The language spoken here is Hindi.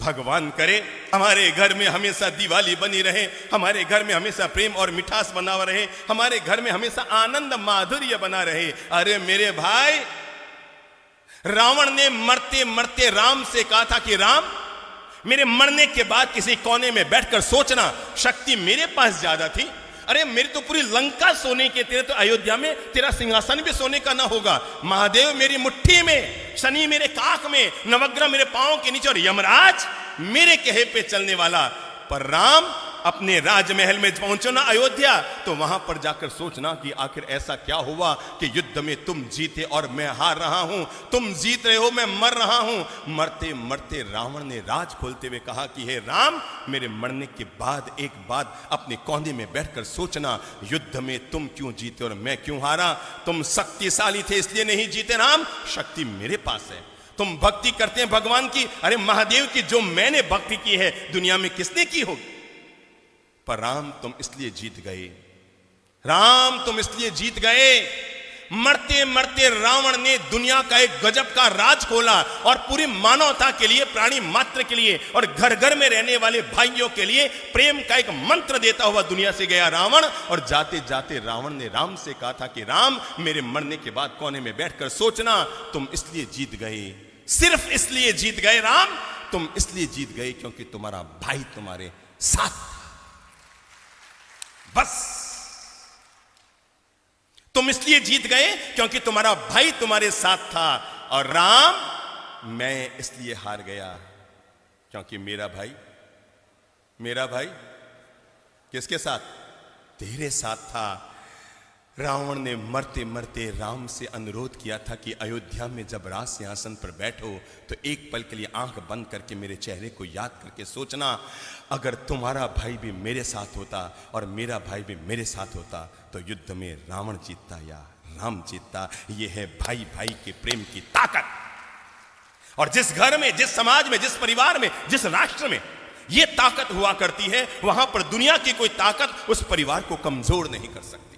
भगवान करे हमारे घर में हमेशा दिवाली बनी रहे, हमारे घर में हमेशा प्रेम और मिठास बना रहे, हमारे घर में हमेशा आनंद माधुर्य बना रहे। अरे मेरे भाई, रावण ने मरते मरते राम से कहा था कि राम, मेरे मरने के बाद किसी कोने में बैठकर सोचना, शक्ति मेरे पास ज्यादा थी। अरे मेरी तो पूरी लंका सोने के, तेरे तो अयोध्या में तेरा सिंहासन भी सोने का ना होगा। महादेव मेरी मुट्ठी में, शनि मेरे काख में, नवग्रह मेरे पांव के नीचे और यमराज मेरे कहे पे चलने वाला। पर राम अपने राजमहल में पहुंचो ना अयोध्या, तो वहां पर जाकर सोचना कि आखिर ऐसा क्या हुआ कि युद्ध में तुम जीते और मैं हार रहा हूं, तुम जीत रहे हो मैं मर रहा हूं। मरते मरते रावण ने राज खोलते हुए कहा कि हे राम, मेरे मरने के बाद एक बात अपने कोने में बैठकर सोचना, युद्ध में तुम क्यों जीते और मैं क्यों हारा। तुम शक्तिशाली थे इसलिए नहीं जीते राम, शक्ति मेरे पास है। तुम भक्ति करते हैं भगवान की, अरे महादेव की जो मैंने भक्ति की है दुनिया में किसने की होगी। पर राम तुम इसलिए जीत गए, राम तुम इसलिए जीत गए। मरते मरते रावण ने दुनिया का एक गजब का राज खोला और पूरी मानवता के लिए, प्राणी मात्र के लिए और घर घर में रहने वाले भाइयों के लिए प्रेम का एक मंत्र देता हुआ दुनिया से गया रावण। और जाते जाते रावण ने राम से कहा था कि राम, मेरे मरने के बाद कोने में बैठकर सोचना, तुम इसलिए जीत गए, सिर्फ इसलिए जीत गए राम, तुम इसलिए जीत गए क्योंकि तुम्हारा भाई तुम्हारे साथ, बस तुम इसलिए जीत गए क्योंकि तुम्हारा भाई तुम्हारे साथ था। और राम, मैं इसलिए हार गया क्योंकि मेरा भाई किसके साथ, तेरे साथ था। रावण ने मरते मरते राम से अनुरोध किया था कि अयोध्या में जब राज सिंहासन पर बैठो तो एक पल के लिए आंख बंद करके मेरे चेहरे को याद करके सोचना, अगर तुम्हारा भाई भी मेरे साथ होता और मेरा भाई भी मेरे साथ होता तो युद्ध में रावण जीतता या राम जीतता। यह है भाई भाई के प्रेम की ताकत। और जिस घर में, जिस समाज में, जिस परिवार में, जिस राष्ट्र में यह ताकत हुआ करती है, वहां पर दुनिया की कोई ताकत उस परिवार को कमजोर नहीं कर सकती।